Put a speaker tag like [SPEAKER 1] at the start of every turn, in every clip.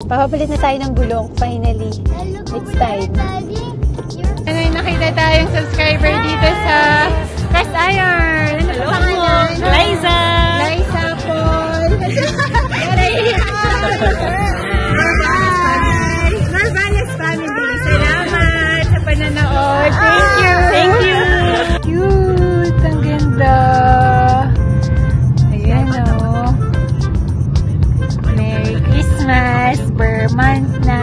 [SPEAKER 1] Papapalit na tayo ng gulong, finally. It's time. Ngayon nakita tayong subscriber dito sa Cast Iron. Ano pa pangalan?
[SPEAKER 2] Liza!
[SPEAKER 1] Liza Paul. Marvanes family. Salamat sa pananood. Thank you.
[SPEAKER 2] Thank you.
[SPEAKER 1] Cute. Ang ganda. Ayan o. Merry Christmas. Per month na.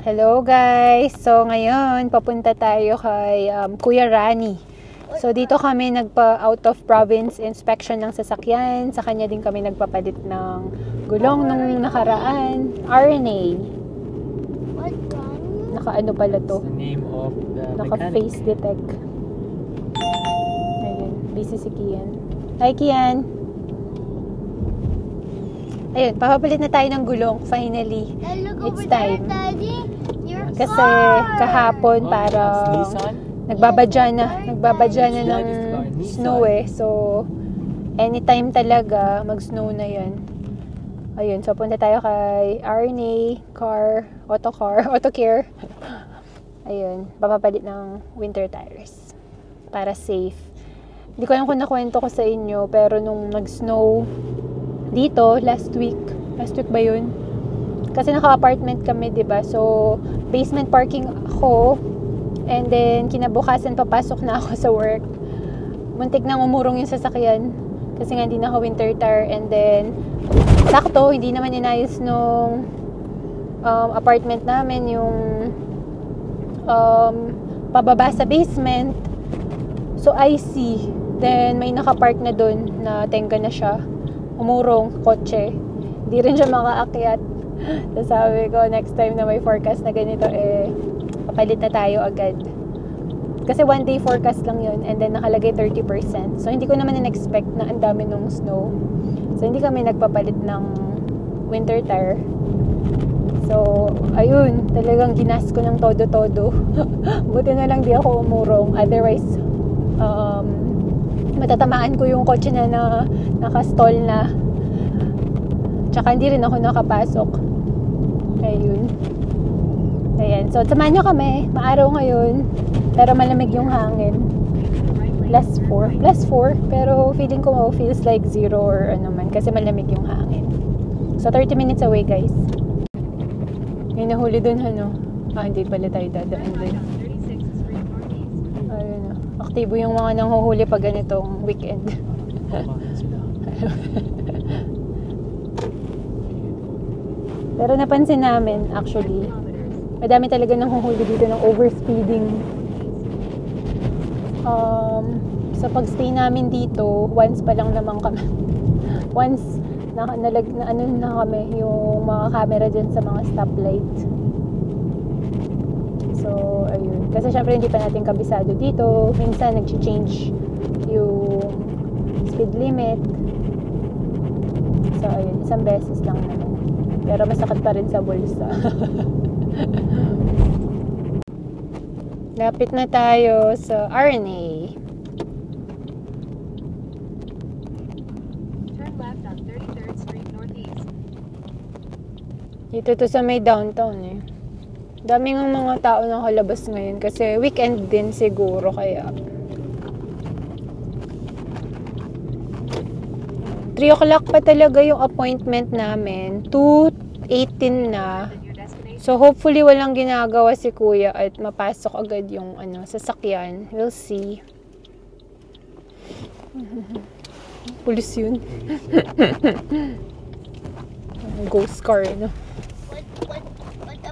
[SPEAKER 1] Hello guys! So ngayon, papunta tayo kay Kuya Rani. So dito kami nagpa-out of province inspection ng sasakyan. Sa kanya din kami nagpapalit ng gulong nung nakaraan. RNA. Naka-ano pala to?
[SPEAKER 2] Name of the
[SPEAKER 1] Naka-face detect. Ayun, busy si Kian. Hi Kian! Ayun, papapalit na tayo ng gulong. Finally, it's time. Kasi kahapon parang nagbabadya na ng snow eh. So, anytime talaga mag-snow na yan. Ayun, so punta tayo kay RNA Auto Care. Ayun, papapalit ng winter tires para safe. Hindi ko alam kung nakwento ko sa inyo, pero nung nag-snow dito last week ba yun? Kasi naka-apartment kami, 'di ba? So, basement parking ako. And then kinabukasan papasok na ako sa work. Muntik nang umurong yung sasakyan kasi nga hindi naka-winter tire. And then sakto, hindi naman inayos nung apartment namin yung pababa sa basement. So, I see. Then may naka-park na dun na tengga na siya. Umurong kotse. Hindi rin siya makaakyat. So sabi ko, next time na may forecast na ganito, papalit na tayo agad. Kasi one day forecast lang yun, and then nakalagay 30%. So hindi ko naman in-expect na ang dami nung snow. So hindi kami nagpapalit ng winter tire. So, ayun, talagang ginas ko ng todo-todo. Buti na lang di ako umurong. Otherwise, matatamaan ko yung kotse na naka-stall na. Tsaka hindi rin ako nakapasok. Ayun. Ayan. So, samahan nyo kami. Maaraw ngayon. Pero malamig yung hangin. +4. Pero feeling ko feels like 0 or ano man. Kasi malamig yung hangin. So, 30 minutes away, guys. May nahuli dun, ano? Hindi pala tayo dadaan dun. Ayun na. Aktibo yung mga nanghuhuli pag ganitong weekend. Pero napansin namin, actually, madami talaga nanghuhuli dito ng overspeeding. Sa pagstay namin dito, once pa lang naman kami. Once, na kami, yung mga camera dyan sa mga stoplight. So, ayun. Kasi syempre hindi pa natin kabisado dito. Minsan nag-change yung speed limit. So, ayun. Isang beses lang naman. Pero masakit pa rin sa bulsa. Lapit na tayo sa RNA.
[SPEAKER 3] Turn left on 33rd Street Northeast.
[SPEAKER 1] Dito to sa may downtown eh. Daming ng mga tao nakalabas ngayon kasi weekend din siguro kaya. 3 o'clock pa talaga yung appointment namin. 2:18 na. So hopefully walang ginagawa si Kuya at mapasok agad yung sasakyan. We'll see. Pulis yun. Ghost car, no?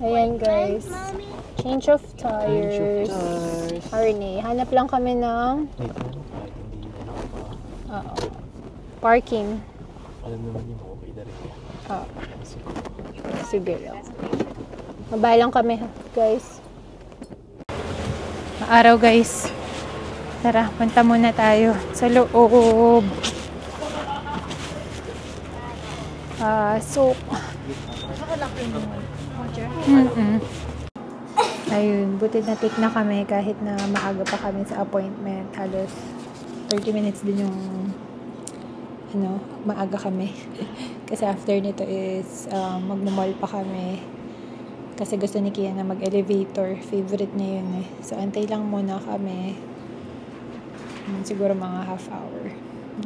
[SPEAKER 1] Ayan guys. Change of tires. RNA. Hanap lang kami ng parking.
[SPEAKER 2] Alam naman yung okay na rin.
[SPEAKER 1] Sige lang. Mabalang kami, guys. Maaraw, guys. Tara, punta muna tayo sa loob. So, Ayun, buti na take na kami kahit na maaga pa kami sa appointment. Halos 30 minutes din yung maaga kami. Kasi after nito is magmamall pa kami. Kasi gusto ni Kian na mag-elevator. Favorite niya yun eh. So, antay lang muna kami. Siguro mga half hour.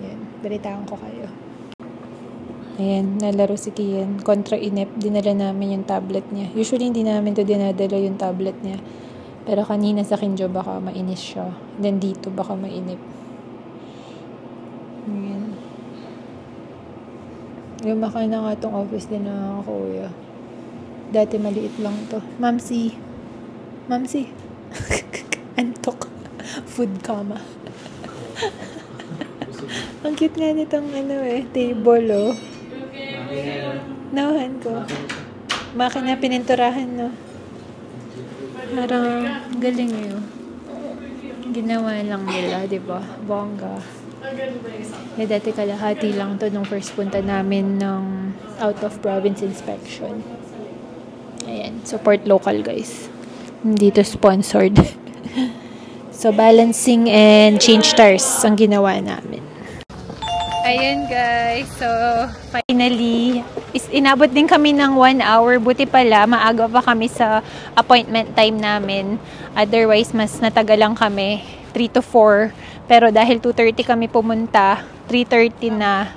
[SPEAKER 1] Yan, balitaan ko kayo. Ayan, nalaro si Kian. Kontra inip, dinala namin yung tablet niya. Usually, hindi namin to dinadala yung tablet niya. Pero kanina sa Kinjo, baka mainis siya. Then dito, baka mainip. Ayan. Lumaki na nga tong office din ng kuya. Dati maliit lang to. Mamsi. Antok. Food coma. Ang cute nga nitong table, oh. Nauhan ko. Makina pininturahan, no? Parang galing yun. Ginawa lang nila, diba? Bongga. Dati kalahati lang to nung first punta namin ng out of province inspection. Ayan. Support local, guys. Hindi to sponsored. So, balancing and change tires ang ginawa namin. Ayan guys, so finally, inabot din kami ng 1 hour. Buti pala, maaga pa kami sa appointment time namin. Otherwise, mas natagalan kami, 3 to 4. Pero dahil 2:30 kami pumunta, 3:30 na,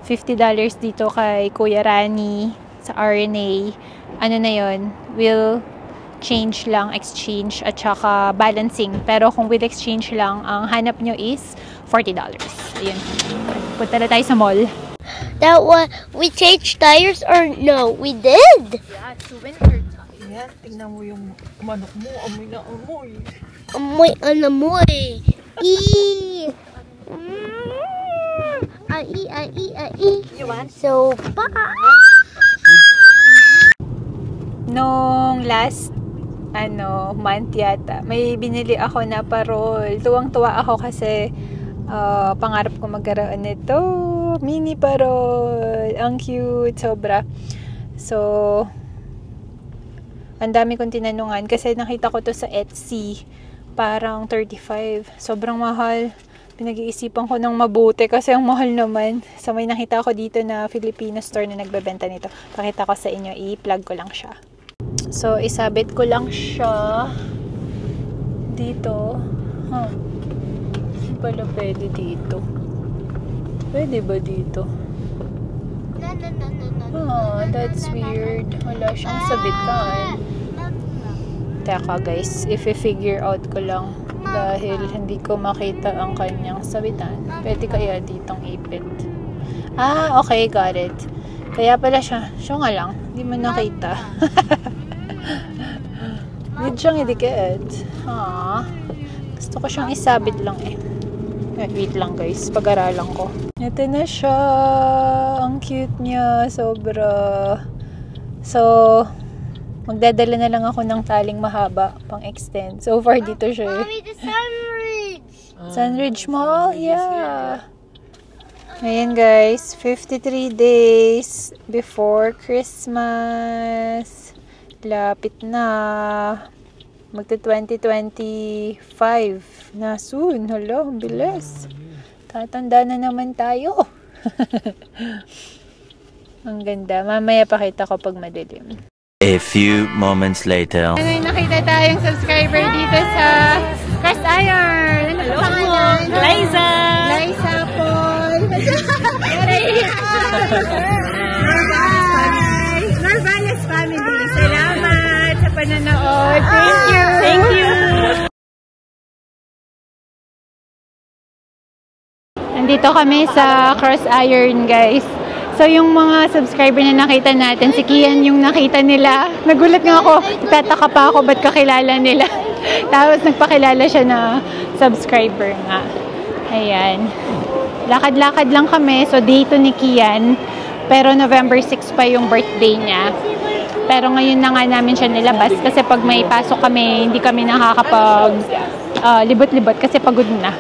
[SPEAKER 1] $50 dito kay Kuya Rani sa RNA. Ano na yun? Will change lang, exchange, at saka balancing. Pero kung with exchange lang, ang hanap nyo is $40. Ayun. Punta na tayo sa mall.
[SPEAKER 4] That one, we changed tires or no? We did.
[SPEAKER 1] Yeah, it's winter time. Yan, tingnan mo yung manok mo. Amoy na amoy.
[SPEAKER 4] Amoy. Eee. Ai.
[SPEAKER 1] You want?
[SPEAKER 4] So,
[SPEAKER 1] Nung last month yata, may binili ako na parol. Tuwang-tuwa ako kasi pangarap ko magkaroon nito. Mini parol. Ang cute. Sobra. So, ang dami kong tinanungan kasi nakita ko to sa Etsy. Parang 35. Sobrang mahal. Pinag-iisipan ko ng mabuti kasi ang mahal naman. So, may nakita ko dito na Filipino store na nagbebenta nito. Pakita ko sa inyo. I-plug ko lang siya. So, isabit ko lang siya dito. Hindi pala pwede dito. Pwede ba dito? That's weird. Wala siyang sabitan. Teka guys, if-figure out ko lang dahil hindi ko makita ang kanyang sabitan. Pwede kaya ditong ipit. Okay, got it. Kaya pala siya nga lang. Hindi mo nakita. Need siyang idikit. Gusto ko siyang isabit lang eh. Wait lang guys, pag-aralan ko. Ito na siya. Ang cute niya. Sobra. So, magdadala na lang ako ng taling mahaba pang extend. So far dito siya eh.
[SPEAKER 4] Mommy, the Sunridge.
[SPEAKER 1] Sunridge Mall? Yeah. Ayan guys, 53 days before Christmas. Lapit na. Magta 2025 na soon. Hala, ang bilis. Tatanda na naman tayo. Ang ganda. Mamaya pakita ko pag madilim.
[SPEAKER 5] A few moments later.
[SPEAKER 1] Nakita tayong subscriber dito sa Cast Iron. Ano ba pangalan?
[SPEAKER 4] Liza
[SPEAKER 1] Paul. Marvalas family. Salamat sa panonood. Thank you. Nandito kami sa Cross Iron, guys. So, yung mga subscriber na nakita natin, si Kian yung nakita nila. Nagulat nga ako. Tataka pa ako, ba't kakilala nila? Tapos, nagpakilala siya na subscriber nga. Ayan. Lakad-lakad lang kami. So, day to ni Kian. Pero, November 6 pa yung birthday niya. Pero, ngayon na nga namin siya nilabas. Kasi pag may pasok kami, hindi kami nakakapag libot-libot kasi pagod na.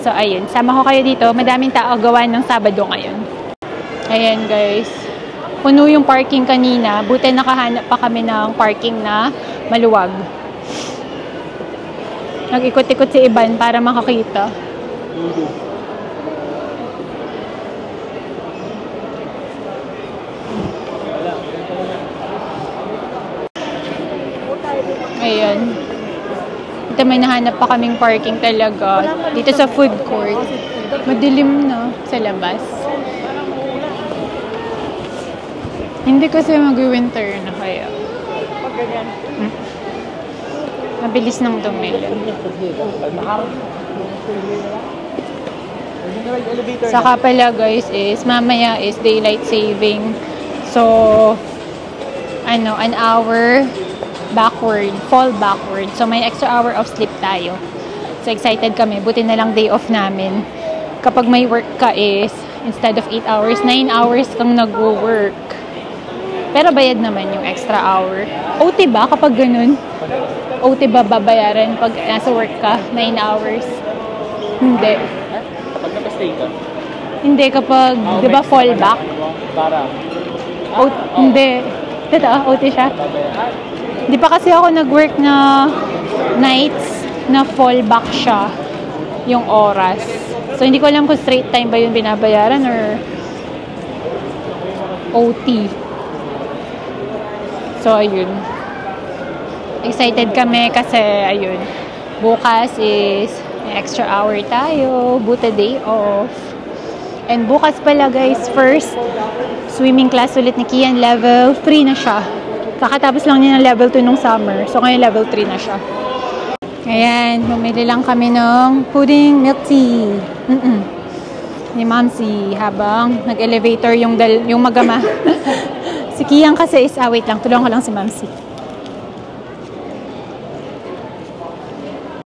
[SPEAKER 1] So, ayun. Sama ko kayo dito. Madaming tao gawa ng Sabado ngayon. Ayan guys. puno yung parking kanina. Buti nakahanap pa kami ng parking na maluwag. Nag-ikot-ikot si Iban para makakita. Ayan. Ito may nahanap pa kaming parking talaga. Dito sa food court. Madilim na sa labas. Hindi kasi mag-winter na kaya. Mabilis nang dumili. Saka pala guys is mamaya is daylight saving. So an hour backward, fall backward. So may extra hour of sleep tayo. So excited kami. Buti na lang day off namin. Kapag may work ka is instead of 8 hours, 9 hours kang nag-work. Pero bayad naman yung extra hour. OT ba kapag ganun? OT ba babayaran pag nasa work ka? 9 hours? Hindi.
[SPEAKER 2] Kapag napastay ka?
[SPEAKER 1] Hindi, kapag, di ba, fallback?
[SPEAKER 2] Para?
[SPEAKER 1] Hindi. Totoo, OT siya. Di pa kasi ako nag-work na nights na fallback siya yung oras. So, hindi ko alam kung straight time ba yung binabayaran or OT. So, ayun. Excited kami kasi, ayun, bukas is may extra hour tayo. Buta day off. And bukas pala guys, first swimming class ulit ni Kian. Level 3 na siya. Kakatapos lang niya ng level 2 nung summer. So, ngayon level 3 na siya. Ayan, bumili lang kami ng pudding milk tea. Ni Mamsi habang nag-elevator yung magama. Si Kian kasi is, wait lang, tulungan ko lang si Mamsi.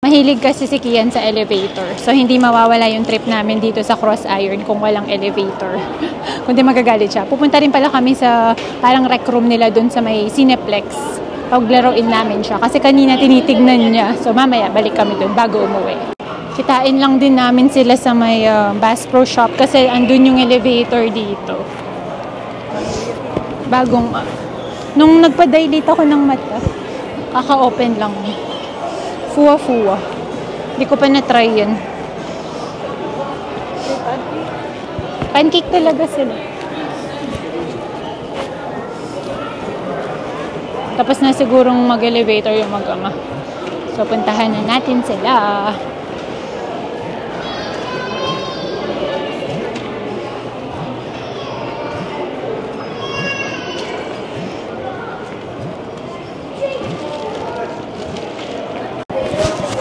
[SPEAKER 1] Mahilig kasi si Kian sa elevator. So, hindi mawawala yung trip namin dito sa Cross Iron kung walang elevator. Kundi magagalit siya. Pupunta rin pala kami sa parang rec room nila dun sa may Cineplex. Paglaruin namin siya. Kasi kanina tinitignan niya. So, mamaya balik kami dun bago umuwi. Kitain lang din namin sila sa may Bass Pro Shop kasi andun yung elevator dito. Bagong, nung nagpa-dilate ako ng mata, kaka-open lang. Fuwa-fuwa. Hindi ko pa na-try yan. Pancake talaga sila. Tapos na sigurong mag-elevator yung mag-ama. So, puntahan na natin sila.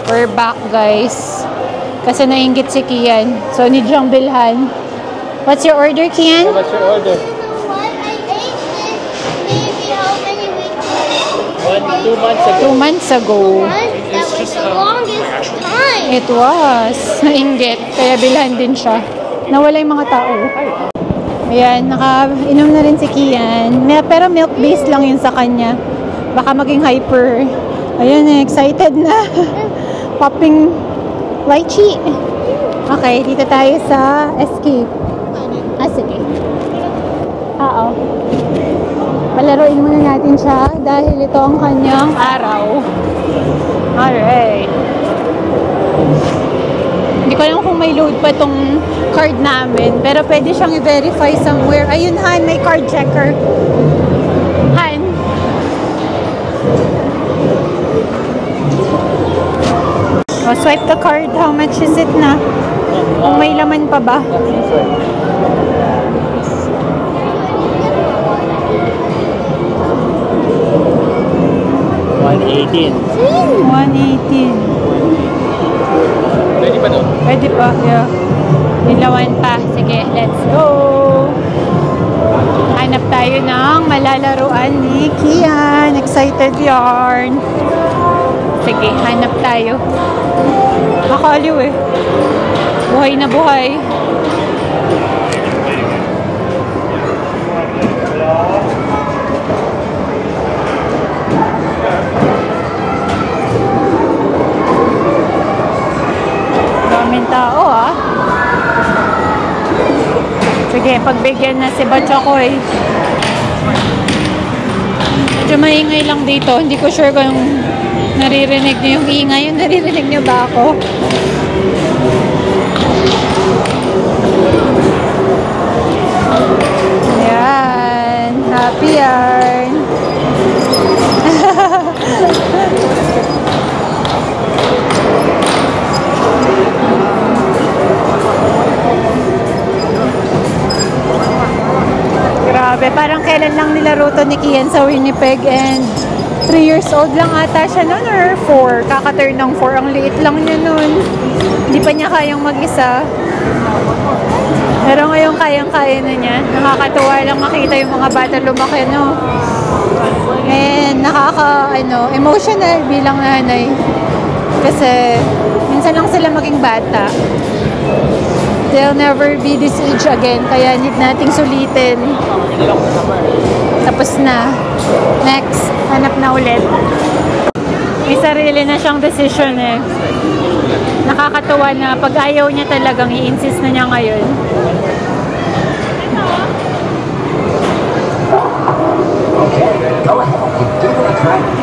[SPEAKER 1] We're back guys. Kasi nainggit si Kian. So, need siyang bilhan. What's your order, Kian?
[SPEAKER 2] What's your order?
[SPEAKER 4] What? I ate this maybe how many weeks?
[SPEAKER 2] 2 months ago.
[SPEAKER 1] 2 months ago.
[SPEAKER 4] That was the longest time.
[SPEAKER 1] It was. Nainggit. Kaya bilhan din siya. Nawala yung mga tao. Ayan, nakainom na rin si Kian. Pero milk-based lang yun sa kanya. Baka maging hyper. Ayan, excited na. Popping lychee. Okay, dito tayo sa Escape. Sige. Oo. Palaruin muna natin siya dahil ito ang kanyang araw. Alright. Hindi ko alam kung may load pa tong card namin. Pero pwede siyang i-verify somewhere. Ayun, Han, may card checker. Han. Oh, swipe the card. How much is it na? Kung may laman pa ba?
[SPEAKER 2] 118.
[SPEAKER 1] 118.
[SPEAKER 2] Pwede pa doon?
[SPEAKER 1] Pwede pa, yeah. Nilawan pa. Sige, let's go! Hanap tayo ng malalaruan ni Kian. Excited yarn. Sige, hanap tayo. Nakaliw eh. Buhay na buhay. Daming tao ah. Sige, pagbigyan na si Batchokoy. Medyo maingay lang dito. Hindi ko sure kung naririnig niyo yung ingay. Yung naririnig niyo ba ako? Ayan. Happy yarn. Grabe, parang kailan lang nilaro to ni Kian sa Winnipeg and 3 years old lang ata siya noon or 4. Kaka-turn ng 4. Ang liit lang niya noon. Hindi pa niya kayang mag-isa. Pero ngayon kayang-kaya na niya. Nakakatuwa lang makita yung mga bata lumaki, no? And emotional bilang nanay. Kasi minsan lang sila maging bata. They'll never be this age again. Kaya need nating sulitin. Tapos na. Next. Hanap na ulit. May sarili na siyang decision eh. Nakakatuwa na pag ayaw niya talagang i-insist na niya ngayon.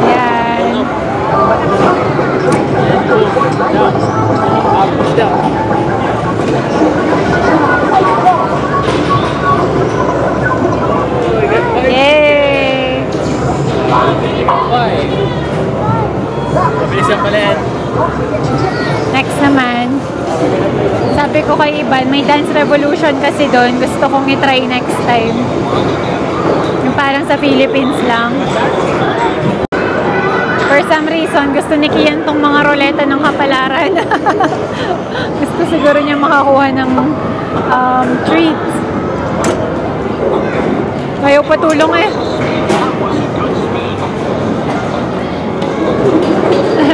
[SPEAKER 1] Yan. Yay!
[SPEAKER 2] Mabilis ang pala yan.
[SPEAKER 1] Next naman, sabi ko kay Iban, may dance revolution kasi doon. Gusto kong i-try next time. Yung parang sa Philippines lang. For some reason, gusto ni Kian tong mga roleta ng kapalaran. Gusto siguro niya makakuha ng treats. Ayaw patulong eh.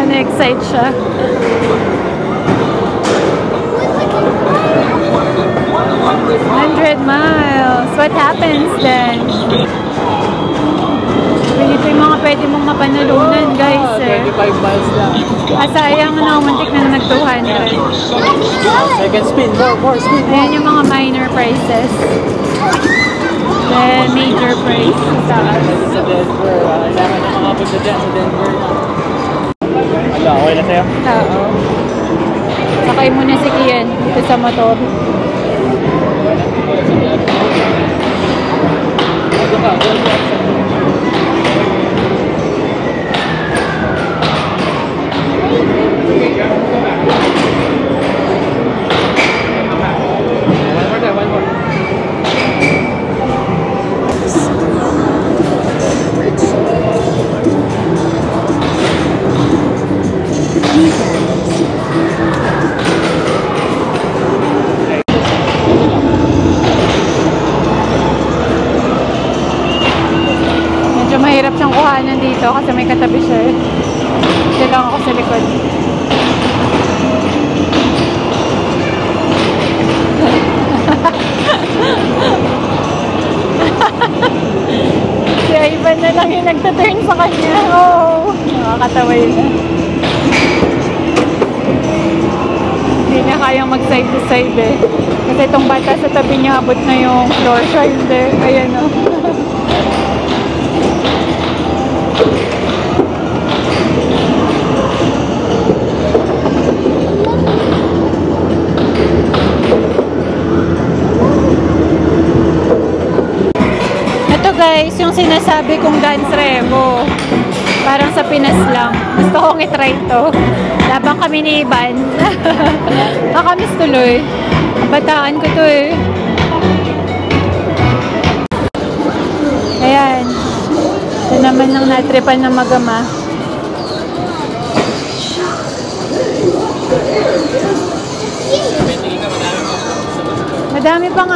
[SPEAKER 1] Na-excite siya. 100 miles. What happens then? Ito yung mga pwede mong mapanalunan, guys.
[SPEAKER 2] 25 miles lang.
[SPEAKER 1] Sayang na umuntik na nag-200.
[SPEAKER 2] Second spin. More spin.
[SPEAKER 1] Ayan yung mga minor prices. Then, major price sa taas.
[SPEAKER 2] Sa Denver. Kailangan na makapunta dyan sa Denver. Wala, okay na sa'yo?
[SPEAKER 1] Oo. Sakay muna si Kian dito sa motor. Mahirap siyang kuhanan dito kasi may katabi siya eh. Dito lang ako sa likod. Si Ivan na lang yung nagtaturn sa kanya. Oh, nakakatawa yun. Hindi niya kayang mag-side to side eh. Kasi itong bata sa tabi niya abot na yung floor siya. Hindi. Ayan o. Guys, yung sinasabi kong dance revo, parang sa Pinas lang. Gusto kong itry to. Labang kami ni Iban. Nakamiss tuloy. Bataan ko to eh. Ayan. Ito naman ng natripan ng magama. Madami pang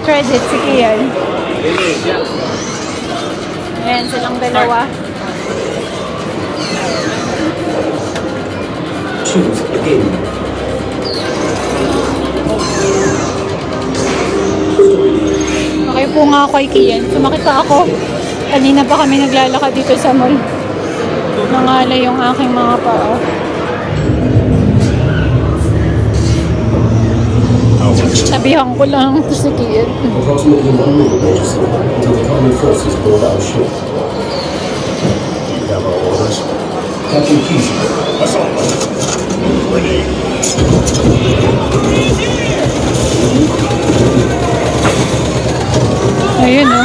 [SPEAKER 1] credit si Kian. Ayan, silang dalawa.
[SPEAKER 6] Choose again.
[SPEAKER 1] Okay po nga ako kay Kian. Sumakit pa ako. Kanina pa kami naglalakad dito sa mall. Nangalay yung aking mga paa. Sabihan ko lang ito si Kian.
[SPEAKER 6] Approximately 1 minute notice until the common forces board our ship. We have our orders. Captain Kesey. Ready.
[SPEAKER 1] Ayun o.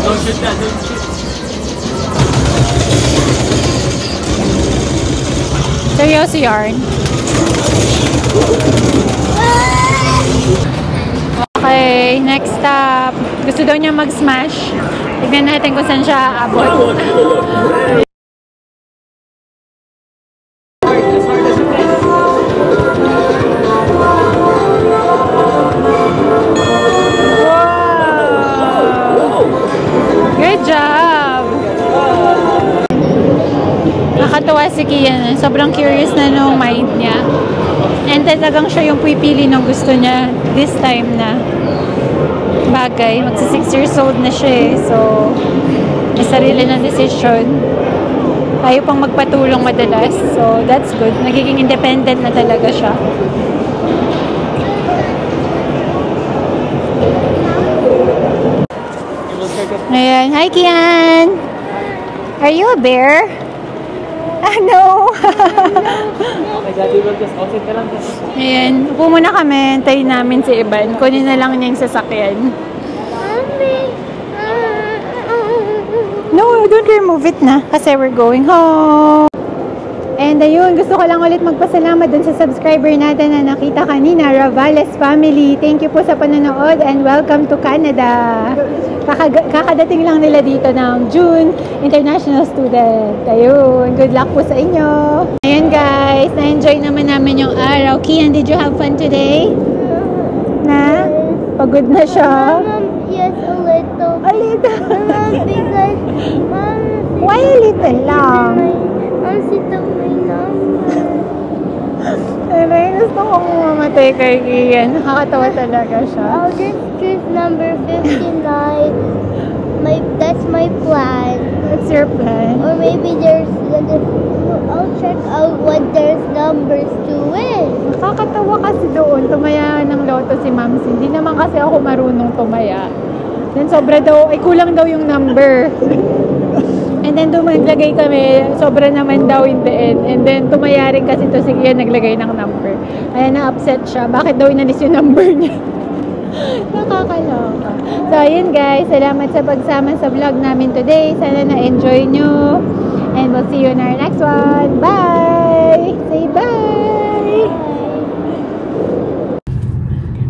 [SPEAKER 2] Don't shoot that, don't shoot.
[SPEAKER 1] Seryoso yarn. Okay, next stop. Gusto daw niya mag-smash. Tignan natin kung saan siya aabot. Good job! Nakatuwa si Kian. Sobrang curious na nung mind niya. And talagang siya yung pipili ng gusto niya this time na bagay. Magsa 6 years old na siya eh. So, may sarili ng decision. Tayo pang magpatulong madalas. So, that's good. Nagiging independent na talaga siya. Ayan. Hi, Kian! Are you a bear? Ah, no!
[SPEAKER 2] Okay, Daddy will just outside ka lang.
[SPEAKER 1] Ayan. Upo muna kami. Antayin namin si Iban. Kunin na lang niya yung sasakyan. No, don't remove it na. Kasi we're going home. And ayun, gusto ko lang ulit magpasalamat dun sa subscriber natin na nakita kanina, Ravales family. Thank you po sa panonood and welcome to Canada. Kakadating lang nila dito ng June, international student. Ayun, good luck po sa inyo. Ayun guys, na-enjoy naman namin yung araw. Kian, did you have fun today? Na? Pagod na siya?
[SPEAKER 4] Yes, a little.
[SPEAKER 1] A little?
[SPEAKER 4] Because,
[SPEAKER 1] Why a little lang? Ay, gusto kong mamatay kay Kian. Nakakatawa talaga siya.
[SPEAKER 4] I'll just choose number 59. That's my plan.
[SPEAKER 1] What's your plan?
[SPEAKER 4] Or maybe I'll check out what there's numbers to win.
[SPEAKER 1] Nakakatawa kasi doon. Tumaya ng loto si Mams. Hindi naman kasi ako marunong tumaya. Then sobra daw, ay kulang daw yung number. And then naglagay kami, sobra naman daw in the end. And then tumaya rin kasi to si Kian naglagay ng number. Kaya na-upset siya. Bakit daw inalis yung number niya? Nakakaloka. So ayun guys, salamat sa pagsama sa vlog namin today. Sana na-enjoy nyo. And we'll see you in our next one. Bye! Say bye!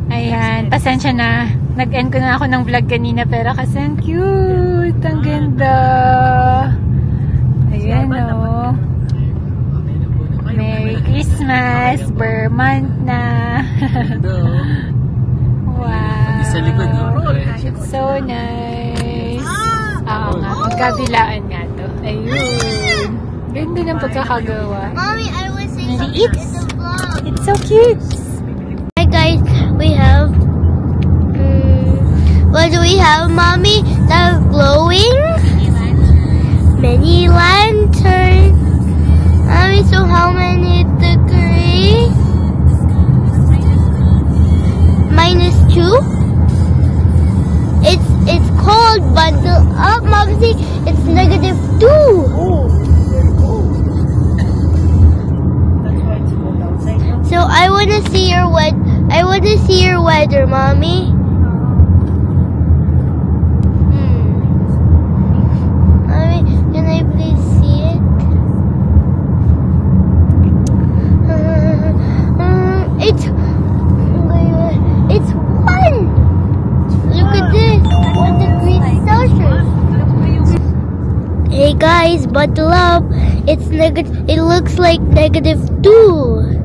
[SPEAKER 1] Ayan, pasensya na. Nag-end ko na ako ng vlog kanina pero kasi ang cute. Ang ganda. Ayan o. Merry Christmas. Vermont na. Wow.
[SPEAKER 2] Sa likod, no?
[SPEAKER 1] It's so nice. Oo nga, magkabilaan nga to. Ayun. Ganda ng pagkakagawa.
[SPEAKER 4] Mommy, I was saying
[SPEAKER 1] Maliit.
[SPEAKER 4] in the vlog.
[SPEAKER 1] It's so cute.
[SPEAKER 4] Hi guys, we have what do we have, Mommy? The glowing mini lantern. Mommy, so how many degrees? -2. It's cold, but up, Mommy, it's -2. So I wanna see your weather, Mommy. Mommy, can I please see it? It's 1. Look at this. 1 degree Celsius. Hey guys, buckle up. It looks like -2.